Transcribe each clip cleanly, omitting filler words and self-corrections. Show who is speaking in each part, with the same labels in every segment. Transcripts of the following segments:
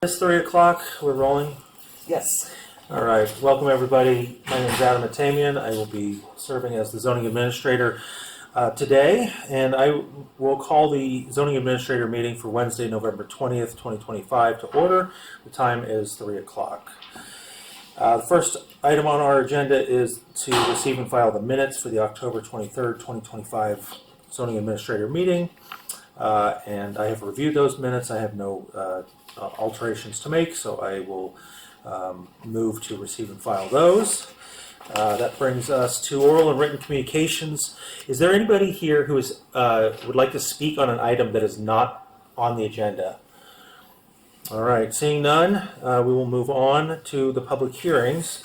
Speaker 1: It's 3 o'clock. We're rolling.
Speaker 2: Yes.
Speaker 1: All right. Welcome, everybody. My name is Adam Atamian. I will be serving as the zoning administrator today, and I will call the zoning administrator meeting for Wednesday, November 20th, 2025 to order. The time is 3 o'clock. The first item on our agenda is to receive and file the minutes for the October 23rd, 2025 zoning administrator meeting. And I have reviewed those minutes. I have no alterations to make, so I will move to receive and file those. That brings us to oral and written communications. Is there anybody here who is would like to speak on an item that is not on the agenda? All right, seeing none, we will move on to the public hearings.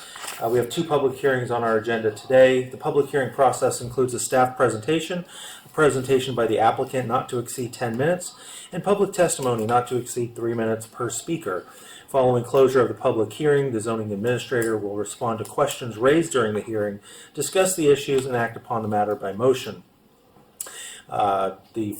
Speaker 1: We have two public hearings on our agenda today. The public hearing process includes a staff presentation, a presentation by the applicant not to exceed 10 minutes, and public testimony not to exceed 3 minutes per speaker. Following closure of the public hearing, the zoning administrator will respond to questions raised during the hearing, discuss the issues, and act upon the matter by motion. The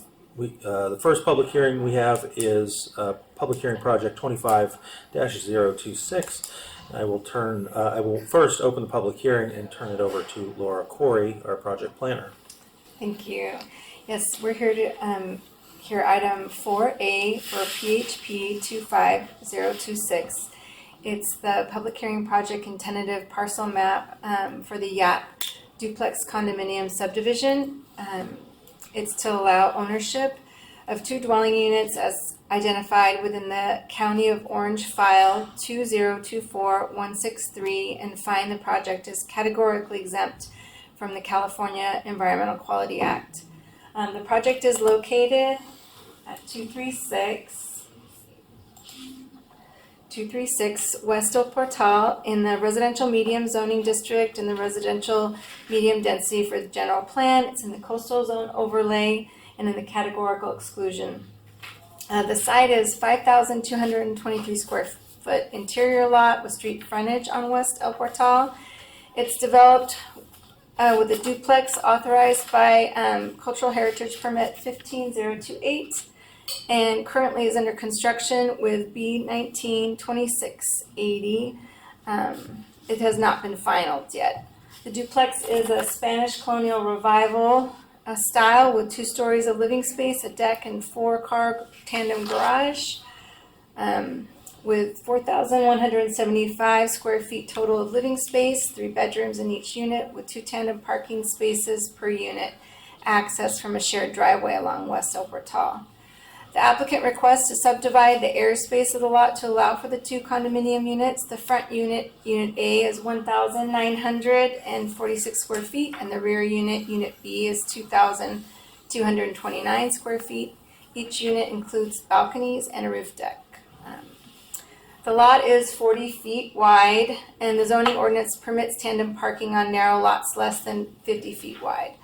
Speaker 1: first public hearing we have is Public Hearing Project 25-026. I will first open the public hearing and turn it over to Laura Corey, our project planner.
Speaker 3: Thank you. Yes, we're here to hear item 4A for PHP 25026. It's the public hearing project and tentative parcel map for the YAP duplex condominium subdivision. It's to allow ownership of two dwelling units as identified within the County of Orange file 2024163 and find the project is categorically exempt from the California Environmental Quality Act. The project is located at 236 West El Portal in the residential medium zoning district and the residential medium density for the general plan. It's in the coastal zone overlay and in the categorical exclusion. The site is 5,223 square foot interior lot with street frontage on West El Portal. It's developed with a duplex authorized by Cultural Heritage Permit 15028 and currently is under construction with B192680. It has not been finalized yet. The duplex is a Spanish colonial revival style with 2 stories of living space, a deck, and 4-car tandem garage with 4,175 square feet total of living space, 3 bedrooms in each unit with 2 tandem parking spaces per unit, access from a shared driveway along West El Portal. The applicant requests to subdivide the airspace of the lot to allow for the 2 condominium units. The front unit, Unit A, is 1,946 square feet, and the rear unit, Unit B, is 2,229 square feet. Each unit includes balconies and a roof deck. The lot is 40 feet wide, and the zoning ordinance permits tandem parking on narrow lots less than 50 feet wide.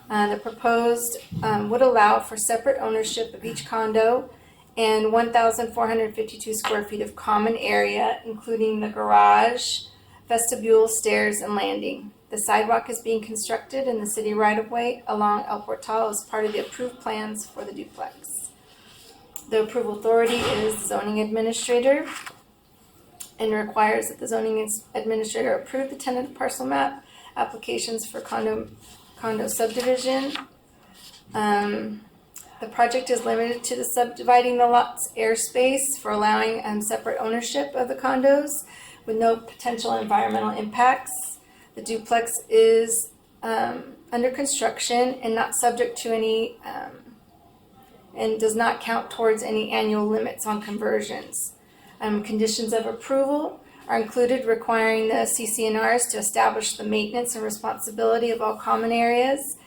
Speaker 3: The proposed would allow for separate ownership of each condo and 1,452 square feet of common area, including the garage, vestibule, stairs, and landing. The sidewalk is being constructed in the city right-of-way along El Portal as part of the approved plans for the duplex. The approval authority is the zoning administrator and requires that the zoning administrator approve the tentative parcel map applications for condo subdivision. The project is limited to the subdividing the lot's airspace for allowing separate ownership of the condos with no potential environmental impacts. The duplex is under construction and not subject to any and does not count towards any annual limits on conversions. Conditions of approval are included requiring the CC&Rs to establish the maintenance and responsibility of all common areas,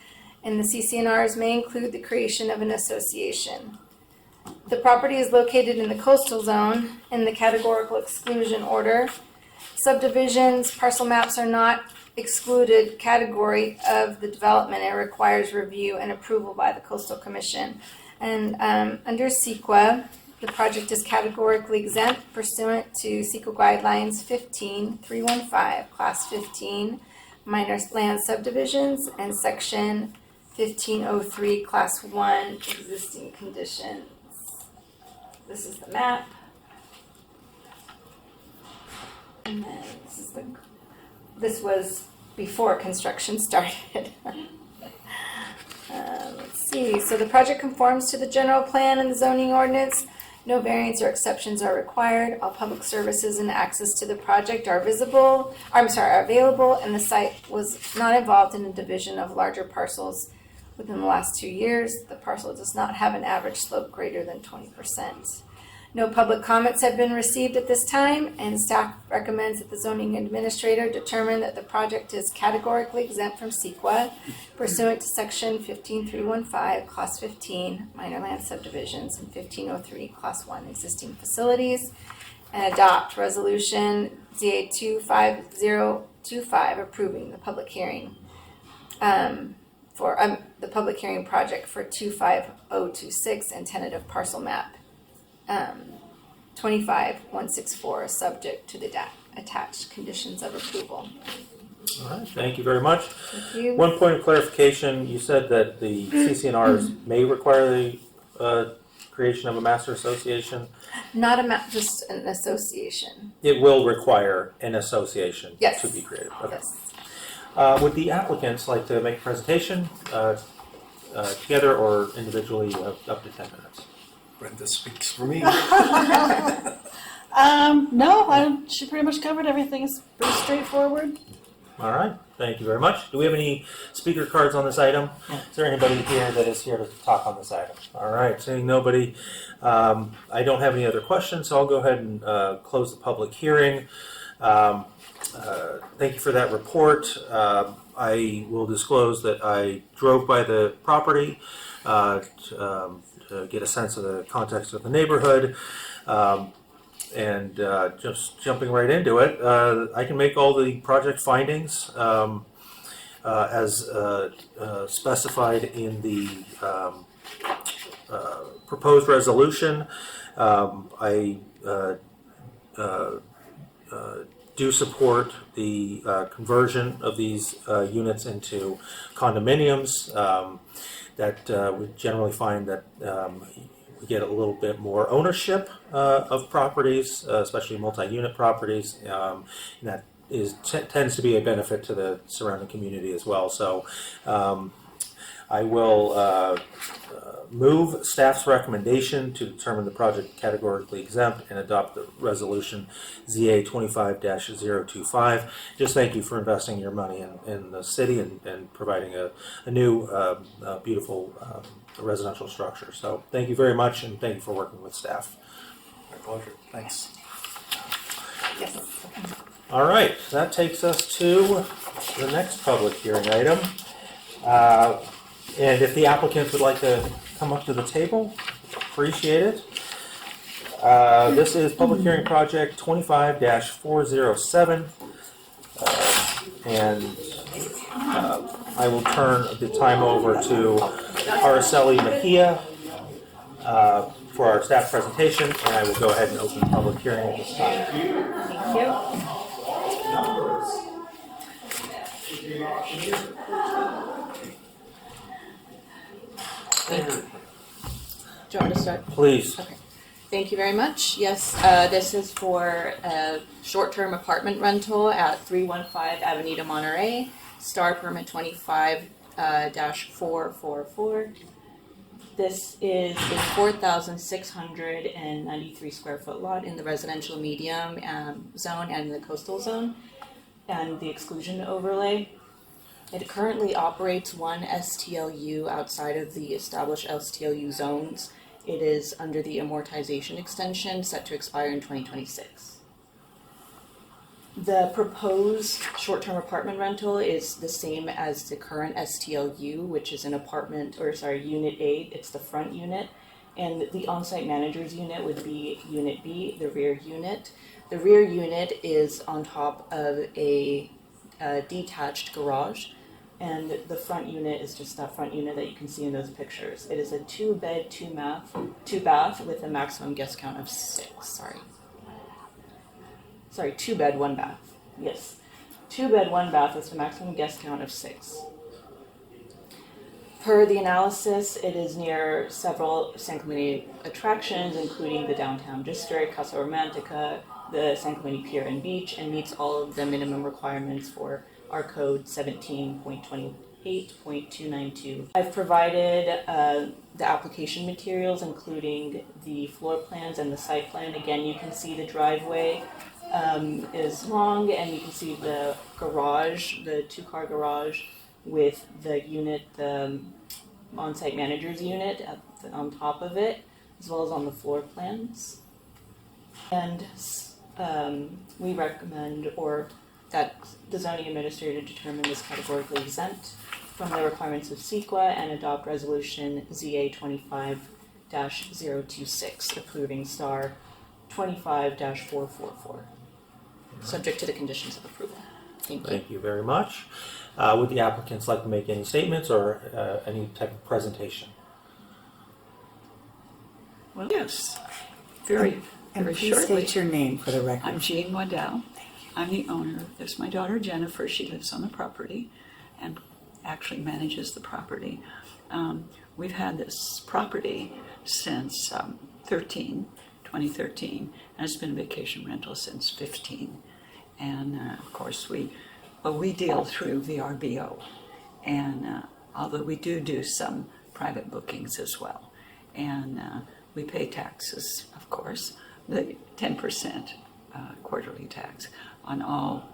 Speaker 3: and the CC&Rs may include the creation of an association. The property is located in the coastal zone in the categorical exclusion order. Subdivisions, parcel maps are not excluded category of the development. It requires review and approval by the Coastal Commission. And under CEQA, the project is categorically exempt pursuant to CEQA Guidelines 15315, Class 15, minor land subdivisions, and Section 1503, Class 1, existing conditions. This is the map. And then this was before construction started. Let's see, so the project conforms to the general plan and the zoning ordinance. No variance or exceptions are required. All public services and access to the project are available, and the site was not involved in the division of larger parcels within the last 2 years. The parcel does not have an average slope greater than 20%. No public comments have been received at this time, and staff recommends that the zoning administrator determine that the project is categorically exempt from CEQA pursuant to section 15315, class 15, minor land subdivisions, and 1503, class 1, existing facilities, and adopt resolution ZA 25025 approving the public hearing for the public hearing project for 25026 and tentative parcel map 25164, subject to the attached conditions of approval.
Speaker 1: All right, thank you very much.
Speaker 3: Thank you.
Speaker 1: One point of clarification, you said that the CCNRs may require the creation of a master association.
Speaker 3: Not just an association.
Speaker 1: It will require an association
Speaker 3: Yes.
Speaker 1: to be created. Okay.
Speaker 3: Yes.
Speaker 1: Would the applicants like to make a presentation together or individually up to 10 minutes?
Speaker 2: Brenda speaks for me.
Speaker 4: No, she pretty much covered everything. It's pretty straightforward.
Speaker 1: All right, thank you very much. Do we have any speaker cards on this item? Is there anybody here that is here to talk on this item? All right, seeing nobody, I don't have any other questions, so I'll go ahead and close the public hearing. Thank you for that report. I will disclose that I drove by the property to get a sense of the context of the neighborhood. And just jumping right into it, I can make all the project findings as specified in the proposed resolution. I do support the conversion of these units into condominiums. That we generally find that we get a little bit more ownership of properties, especially multi-unit properties, and that tends to be a benefit to the surrounding community as well. So I will move staff's recommendation to determine the project categorically exempt and adopt the resolution ZA 25-025. Just thank you for investing your money in the city and providing a new beautiful residential structure. So thank you very much, and thank you for working with staff.
Speaker 2: My pleasure. Thanks.
Speaker 3: Yes.
Speaker 1: All right, that takes us to the next public hearing item. And if the applicant would like to come up to the table, appreciate it. This is public hearing project 25-407. And I will turn the time over to Araceli Mejia for our staff presentation, and I will go ahead and open the public hearing at this time.
Speaker 3: Thank you.
Speaker 5: Do you want me to start?
Speaker 1: Please.
Speaker 5: Okay. Thank you very much. Yes, this is for a short-term apartment rental at 315 Avenida Monterey, star permit 25-444. This is a 4,693 square foot lot in the residential medium zone and the coastal zone and the exclusion overlay. It currently operates one STLU outside of the established STLU zones. It is under the amortization extension set to expire in 2026. The proposed short-term apartment rental is the same as the current STLU, which is an Unit A. It's the front unit. And the on-site manager's unit would be Unit B, the rear unit. The rear unit is on top of a detached garage. And the front unit is just that front unit that you can see in those pictures. It is a 2-bed, 2-bath with a maximum guest count of 6. Sorry, 2-bed, 1-bath. Yes, 2-bed, 1-bath with a maximum guest count of 6. Per the analysis, it is near several San Clemente attractions, including the downtown district, Casa Romantica, the San Clemente Pier and Beach, and meets all of the minimum requirements for our code 17.28.292. I've provided the application materials, including the floor plans and the site plan. Again, you can see the driveway is long, and you can see the garage, the two-car garage, with the unit, the on-site manager's unit on top of it, as well as on the floor plans. And we recommend, or that the zoning administrator determine this categorically exempt from the requirements of CEQA and adopt resolution ZA 25-026, approving star 25-444, subject to the conditions of approval. Thank you.
Speaker 1: Thank you very much. Would the applicants like to make any statements or any type of presentation?
Speaker 6: Well, yes, very,
Speaker 7: And
Speaker 6: very
Speaker 7: please
Speaker 6: shortly.
Speaker 7: state your name for the record.
Speaker 6: I'm Jean Waddell. I'm the owner. There's my daughter Jennifer. She lives on the property and actually manages the property. We've had this property since 2013, and it's been a vacation rental since 15. And of course, we deal through VRBO, and although we do some private bookings as well, and we pay taxes, of course, the 10% quarterly tax on all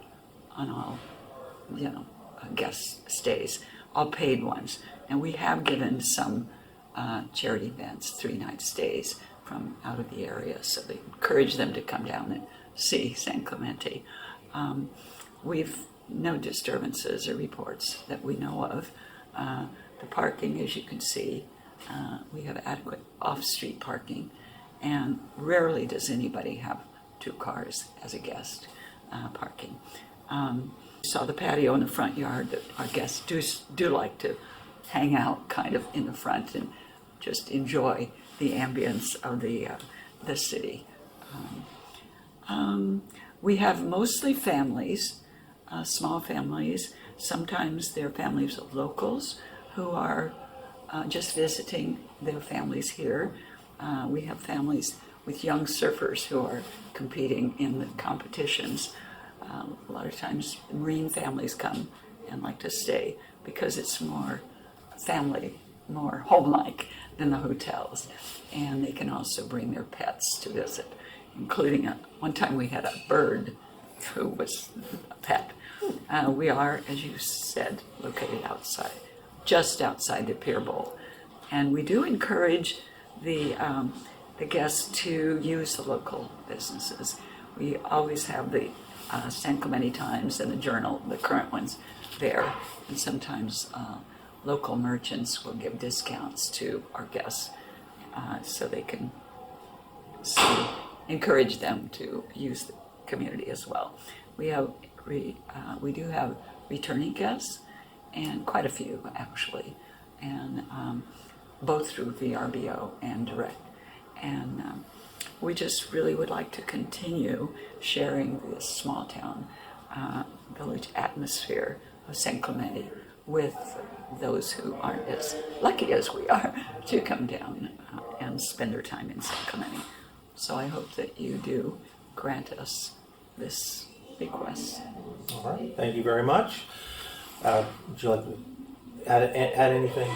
Speaker 6: guest stays, all paid ones. And we have given some charity events, 3-night stays from out of the area, so they encourage them to come down and see San Clemente. We've no disturbances or reports that we know of. The parking, as you can see, we have adequate off-street parking, and rarely does anybody have 2 cars as a guest parking. Saw the patio in the front yard that our guests do like to hang out kind of in the front and just enjoy the ambience of the city. We have mostly families, small families. Sometimes they're families of locals who are just visiting their families here. We have families with young surfers who are competing in the competitions. A lot of times marine families come and like to stay because it's more family, more home-like than the hotels. And they can also bring their pets to visit, including one time we had a bird who was a pet. We are, as you said, located outside, just outside the Pier Bowl. And we do encourage the guests to use the local businesses. We always have the San Clemente Times and the Journal, the current ones, there. And sometimes local merchants will give discounts to our guests so they can encourage them to use the community as well. We do have returning guests, and quite a few actually, and both through VRBO and direct. And we just really would like to continue sharing this small town village atmosphere of San Clemente with those who aren't as lucky as we are to come down and spend their time in San Clemente. So I hope that you do grant us this request.
Speaker 1: All right, thank you very much. Would you like to add anything?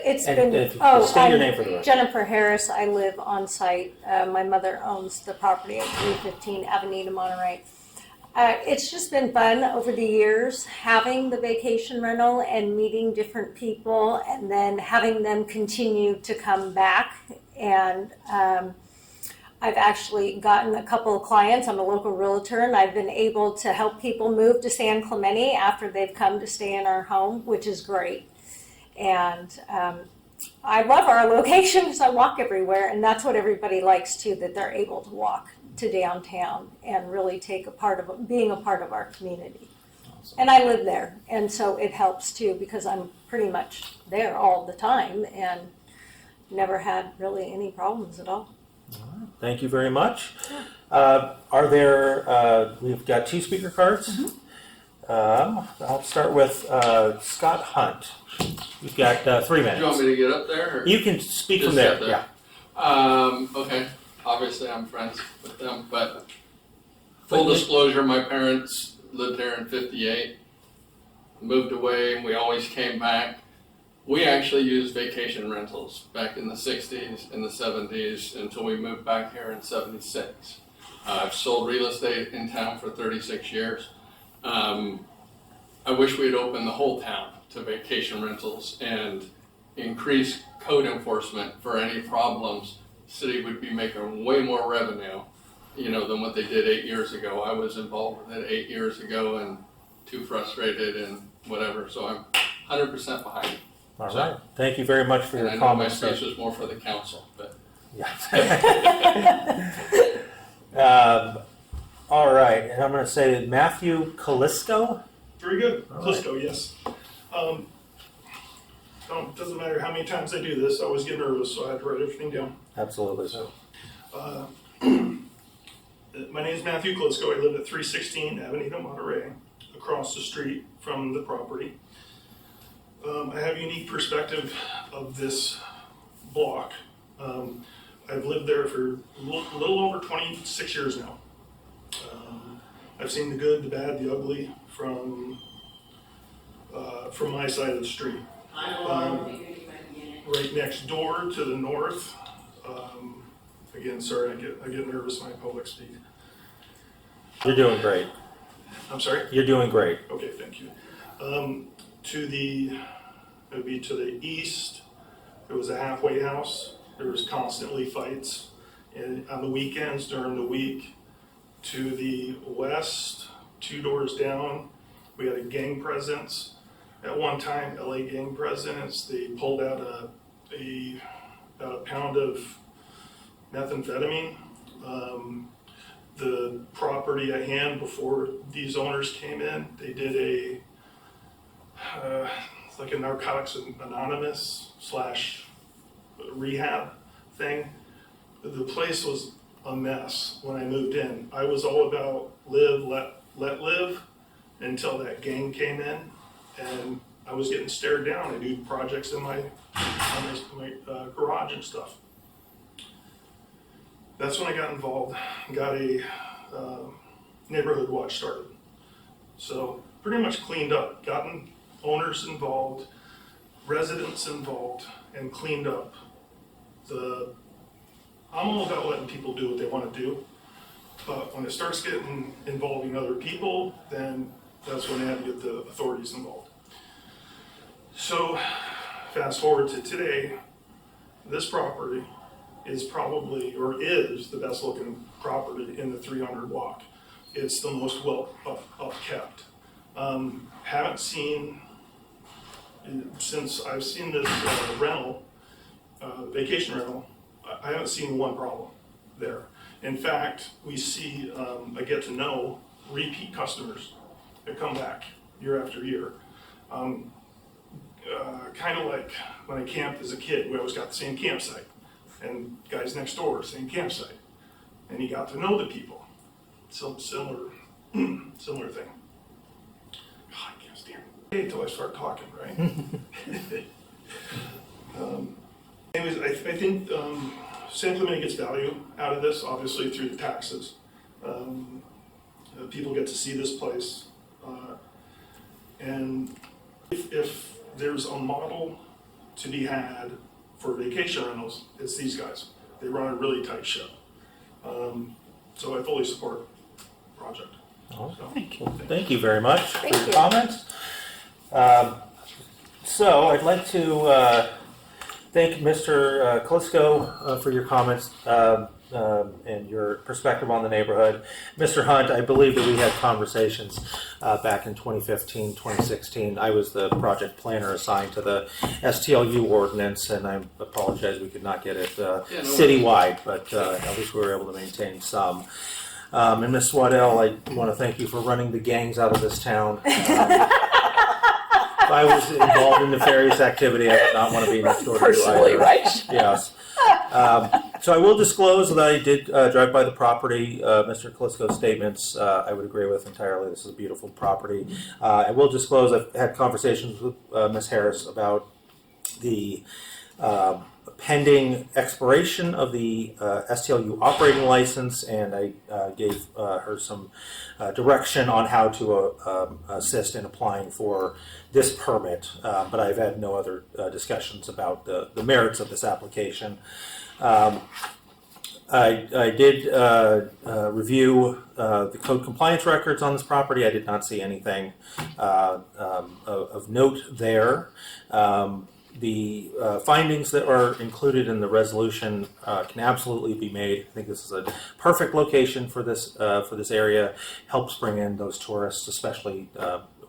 Speaker 3: It's
Speaker 1: And
Speaker 3: been.
Speaker 1: if you could state your name for the record.
Speaker 3: Jennifer Harris. I live on site. My mother owns the property at 315 Avenida Monterey. It's just been fun over the years having the vacation rental and meeting different people, and then having them continue to come back. And I've actually gotten a couple of clients. I'm a local realtor, and I've been able to help people move to San Clemente after they've come to stay in our home, which is great. And I love our location because I walk everywhere, and that's what everybody likes too, that they're able to walk to downtown and really take being a part of our community. And I live there, and so it helps too because I'm pretty much there all the time and never had really any problems at all.
Speaker 1: Thank you very much. Are there, we've got 2 speaker cards. I'll start with Scott Hunt. You've got 3 minutes.
Speaker 7: Do you want me to get up there? Or?
Speaker 1: You can speak from
Speaker 7: Just
Speaker 1: there.
Speaker 7: sit there.
Speaker 1: Yeah.
Speaker 7: Okay. Obviously, I'm friends with them, but full disclosure, my parents lived here in '58, moved away, and we always came back. We actually used vacation rentals back in the '60s and the '70s until we moved back here in '76. I've sold real estate in town for 36 years. I wish we'd opened the whole town to vacation rentals and increase code enforcement for any problems. City would be making way more revenue, than what they did 8 years ago. I was involved with it 8 years ago and too frustrated and whatever, so I'm 100% behind it.
Speaker 1: All right. Thank you very much for
Speaker 7: And
Speaker 1: your
Speaker 7: I know my
Speaker 1: comments.
Speaker 7: speech was more for the council, but
Speaker 1: Yeah. All right, and I'm going to say Matthew Kalisko.
Speaker 8: Very good.
Speaker 1: All
Speaker 8: Clisco, yes. Doesn't matter how many times I do this, I always get nervous, so I had to write everything down.
Speaker 1: Absolutely.
Speaker 8: My name is Matthew Clisco. I live at 316 Avenida Monterey, across the street from the property. I have a unique perspective of this block. I've lived there for a little over 26 years now. I've seen the good, the bad, the ugly from my side of the street. Right next door to the north, again, sorry, I get nervous when I public speak.
Speaker 1: You're doing great.
Speaker 8: I'm sorry?
Speaker 1: You're doing great.
Speaker 8: Okay, thank you. It would be to the east, it was a halfway house. There was constantly fights. And on the weekends during the week, to the west, 2 doors down, we had a gang presence. At one time, LA gang presence, they pulled out about a pound of methamphetamine. The property at hand before these owners came in, they did it's like a Narcotics Anonymous / rehab thing. The place was a mess when I moved in. I was all about live, let live until that gang came in, and I was getting stared down. I do projects in my garage and stuff. That's when I got involved, got a neighborhood watch started. So pretty much cleaned up, gotten owners involved, residents involved, and cleaned up. I'm all about letting people do what they want to do, but when it starts getting involving other people, then that's when they have to get the authorities involved. So fast forward to today, this property is probably, or is the best looking property in the 300 block. It's the most well upkept. Haven't seen, since I've seen this rental, vacation rental, I haven't seen one problem there. In fact, we see, I get to know repeat customers that come back year after year. Kind of like when I camped as a kid, we always got the same campsite. And guys next door, same campsite. And you got to know the people. Some similar thing. God, I can't stand it until I start talking, right? Anyways, I think San Clemente gets value out of this, obviously through the taxes. People get to see this place. And if there's a model to be had for vacation rentals, it's these guys. They run a really tight ship. So I fully support the project.
Speaker 1: Oh,
Speaker 8: So,
Speaker 1: thank you very much for
Speaker 3: Thank
Speaker 1: your
Speaker 3: you.
Speaker 1: comments. So I'd like to thank Mr. Kalisko for your comments and your perspective on the neighborhood. Mr. Hunt, I believe that we had conversations back in 2015, 2016. I was the project planner assigned to the STLU ordinance, and I apologize we could not get it citywide, but at least we were able to maintain some. And Ms. Waddell, I want to thank you for running the gangs out of this town. If I was involved in nefarious activity, I would not want to be next door to you
Speaker 6: Personally,
Speaker 1: either.
Speaker 6: right?
Speaker 1: Yes. So I will disclose that I did drive by the property. Mr. Kalisko's statements I would agree with entirely. This is a beautiful property. I will disclose I've had conversations with Ms. Harris about the pending expiration of the STLU operating license, and I gave her some direction on how to assist in applying for this permit. But I've had no other discussions about the merits of this application. I did review the code compliance records on this property. I did not see anything of note there. The findings that are included in the resolution can absolutely be made. I think this is a perfect location for this area. Helps bring in those tourists, especially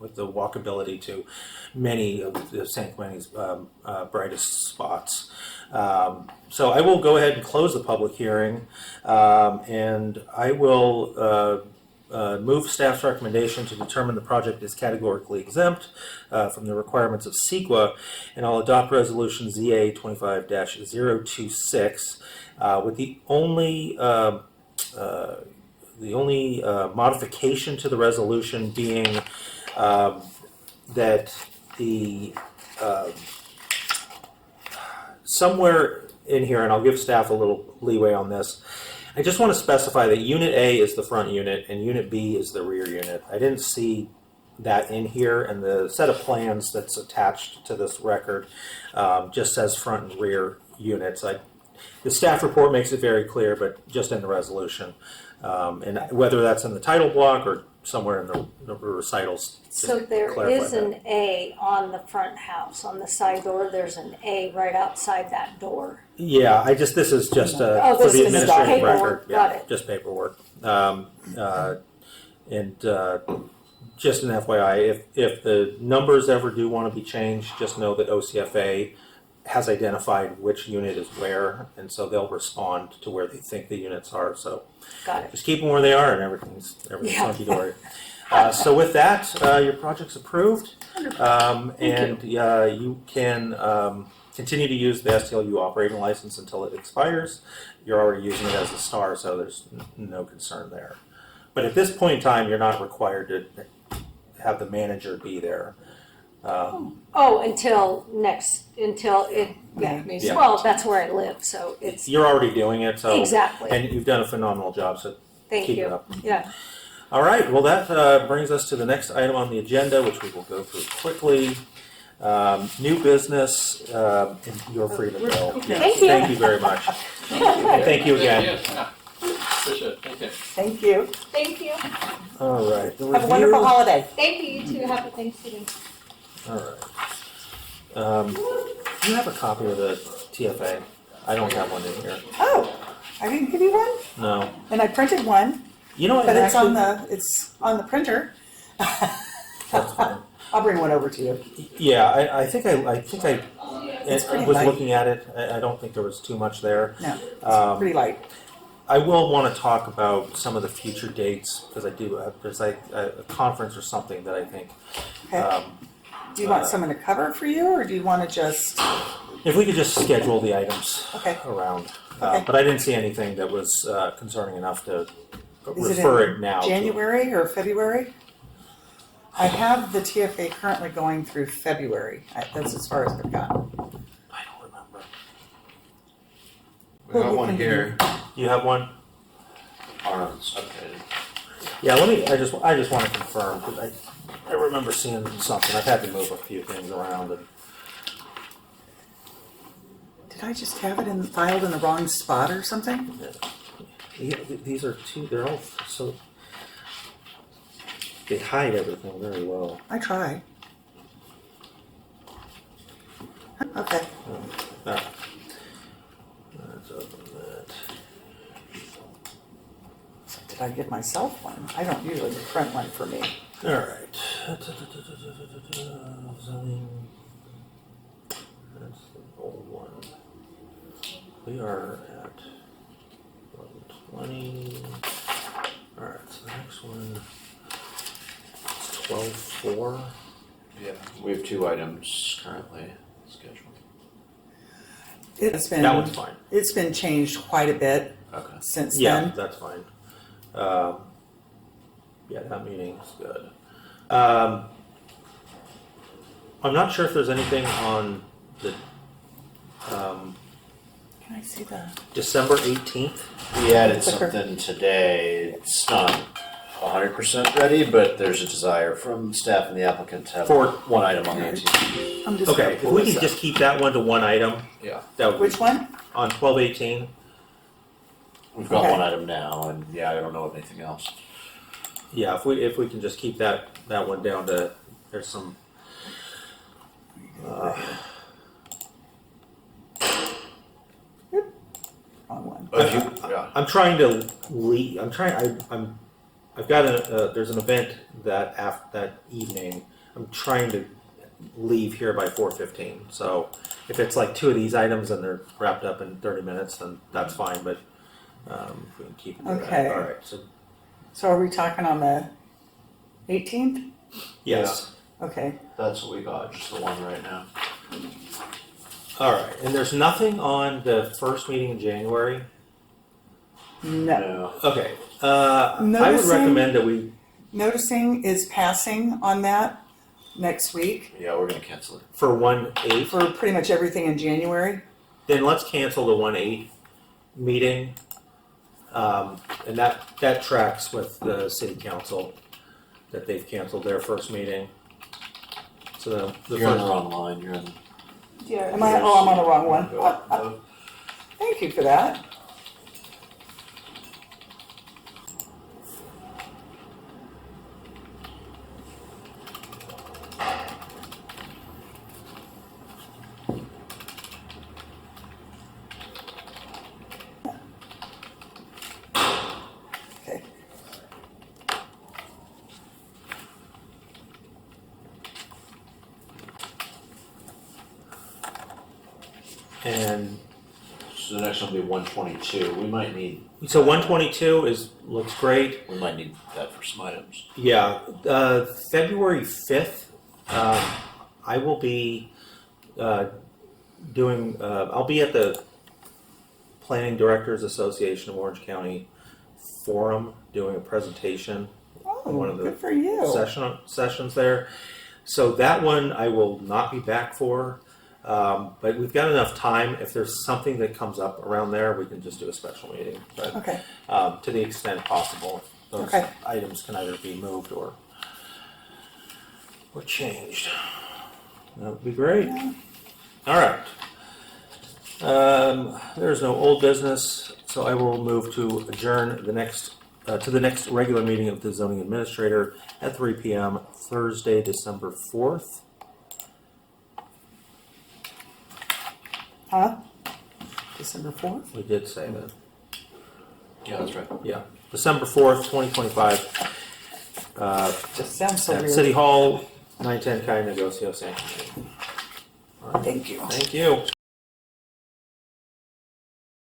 Speaker 1: with the walkability to many of the San Clemente's brightest spots. So I will go ahead and close the public hearing, and I will move staff's recommendation to determine the project is categorically exempt from the requirements of CEQA, and I'll adopt resolution ZA 25-026 with the only modification to the resolution being that the somewhere in here, and I'll give staff a little leeway on this, I just want to specify that Unit A is the front unit and Unit B is the rear unit. I didn't see that in here, and the set of plans that's attached to this record just says front and rear units. The staff report makes it very clear, but just in the resolution. And whether that's in the title block or somewhere in the recitals.
Speaker 9: So there is an A on the front house, on the side door, there's an A right outside that door.
Speaker 1: Yeah, this is just for
Speaker 9: this
Speaker 1: the
Speaker 9: is
Speaker 1: administrative
Speaker 9: paperwork.
Speaker 1: record.
Speaker 9: Got
Speaker 1: Yeah,
Speaker 9: it.
Speaker 1: just paperwork. Just an FYI, if the numbers ever do want to be changed, just know that OCFA has identified which unit is where, and so they'll respond to where they think the units are. So
Speaker 9: Got it.
Speaker 1: just keep them where they are, and everything's hunky dory. So with that, your project's approved, and you can continue to use the STLU operating license until it expires. You're already using it as a star, so there's no concern there. But at this point in time, you're not required to have the manager be there.
Speaker 9: Until it,
Speaker 1: Yeah.
Speaker 9: well, that's where I live, so it's,
Speaker 1: You're already doing it, so
Speaker 9: exactly.
Speaker 1: and you've done a phenomenal job. So
Speaker 9: Thank
Speaker 1: keep
Speaker 9: you.
Speaker 1: it up.
Speaker 9: Yeah.
Speaker 1: All right. Well, that brings us to the next item on the agenda, which we will go through quickly. New business. And you're free to go.
Speaker 9: Thank you.
Speaker 1: Thank you very much. And thank you again.
Speaker 7: Yes, yeah. Appreciate it. Thank you.
Speaker 10: Thank you.
Speaker 9: Thank you.
Speaker 1: All right. The
Speaker 10: Have a
Speaker 1: review-
Speaker 10: wonderful holiday.
Speaker 9: Thank you, you too. Happy Thanksgiving.
Speaker 1: All right. Do you have a copy of the TFA? I don't have one in here.
Speaker 10: Oh, I didn't give you one?
Speaker 1: No.
Speaker 10: And I printed one,
Speaker 1: You know what?
Speaker 10: but it's
Speaker 1: actually,
Speaker 10: on the printer.
Speaker 1: That's fine.
Speaker 10: I'll bring one over to you.
Speaker 1: Yeah, I think I
Speaker 10: It's pretty
Speaker 1: was
Speaker 10: light.
Speaker 1: looking at it. I don't think there was too much there.
Speaker 10: No, it's
Speaker 1: Um,
Speaker 10: pretty light.
Speaker 1: I will want to talk about some of the future dates because I do. There's like a conference or something that I think.
Speaker 10: Okay. Do you want someone to cover for you, or do you want to just?
Speaker 1: If we could just schedule the items
Speaker 10: Okay.
Speaker 1: around,
Speaker 10: Okay.
Speaker 1: but I didn't see anything that was concerning enough to
Speaker 10: Is
Speaker 1: refer
Speaker 10: it
Speaker 1: it now.
Speaker 10: January or February? I have the TFA currently going through February. That's as far as I've gotten.
Speaker 1: I don't remember.
Speaker 11: We got one here.
Speaker 1: You have one?
Speaker 11: Okay.
Speaker 1: Yeah. I just want to confirm because I remember seeing something. I've had to move a few things around and.
Speaker 10: Did I just have it filed in the wrong spot or something?
Speaker 1: Yeah, these are they're all so, they hide everything very well.
Speaker 10: I try. Okay.
Speaker 1: Let's open that.
Speaker 10: Did I give myself one? I don't usually print one for me.
Speaker 1: All right. Zoning. That's the old one. We are at 1120. All right, so the next one is 12:4.
Speaker 11: Yeah, we have 2 items currently scheduled.
Speaker 10: It's been,
Speaker 1: That one's fine.
Speaker 10: it's been changed quite a bit
Speaker 2: Okay.
Speaker 10: since
Speaker 1: Yeah,
Speaker 10: then.
Speaker 1: that's fine. Yeah, that meeting is good. I'm not sure if there's anything on the
Speaker 10: Can I see the?
Speaker 1: December 18th.
Speaker 2: We added
Speaker 10: Clicker.
Speaker 2: something today. It's not 100% ready, but there's a desire from staff and the applicant to have
Speaker 1: For-
Speaker 2: one item on the 18th.
Speaker 10: I'm just
Speaker 1: Okay,
Speaker 10: gonna
Speaker 1: if
Speaker 10: pull
Speaker 1: we
Speaker 10: this
Speaker 1: can
Speaker 10: up.
Speaker 1: just keep that one to one item,
Speaker 2: Yeah.
Speaker 1: that would
Speaker 10: Which one?
Speaker 1: on 12/18.
Speaker 2: We've got
Speaker 10: Okay.
Speaker 2: one item now, and yeah, I don't know of anything else.
Speaker 1: Yeah, if we can just keep that one down to, there's some.
Speaker 10: Wrong one.
Speaker 2: But yeah.
Speaker 1: I'm trying to leave. I've got there's an event that evening. I'm trying to leave here by 4:15. So if it's like two of these items and they're wrapped up in 30 minutes, then that's fine. But if we can keep it to that.
Speaker 10: Okay.
Speaker 1: All right. So
Speaker 10: So are we talking on the 18th?
Speaker 1: yes.
Speaker 10: Okay.
Speaker 2: That's what we got, just the one right now.
Speaker 1: All right. And there's nothing on the first meeting in January.
Speaker 10: No.
Speaker 2: No.
Speaker 1: Okay. I would
Speaker 10: Noticing-
Speaker 1: recommend that we.
Speaker 10: Noticing is passing on that next week
Speaker 2: Yeah, we're gonna cancel it.
Speaker 1: For 1/8,
Speaker 10: for pretty much everything in January.
Speaker 1: then let's cancel the 1/8 meeting. And that tracks with the city council, that they've canceled their first meeting. So the
Speaker 2: You're on the
Speaker 1: first,
Speaker 2: wrong line. You're in.
Speaker 10: Am I? Oh, I'm on the wrong one. Thank you for that. Okay.
Speaker 1: and
Speaker 2: So the next one will be 122. We might need.
Speaker 1: so 122 looks great.
Speaker 2: We might need that for some items.
Speaker 1: Yeah, February 5th, I will be doing, I'll be at the Planning Directors Association of Orange County Forum doing a presentation,
Speaker 10: Oh,
Speaker 1: one of the
Speaker 10: good for you.
Speaker 1: sessions there. So that one I will not be back for, but we've got enough time. If there's something that comes up around there, we can just do a special meeting. But
Speaker 10: Okay.
Speaker 1: to the extent possible, those
Speaker 10: Okay.
Speaker 1: items can either be moved or changed. That would be great. All right. There's no old business, so I will move to adjourn the next to the next regular meeting of the zoning administrator at 3 p.m. Thursday, December 4th.
Speaker 10: Huh? December 4th?
Speaker 1: We did say that.
Speaker 2: Yeah, that's right.
Speaker 1: Yeah, December 4th, 2025.
Speaker 10: Just sounds so
Speaker 1: At
Speaker 10: weird.
Speaker 1: City Hall, 910 Calle Negocio, San Diego. All right.
Speaker 10: Thank you.
Speaker 1: Thank you.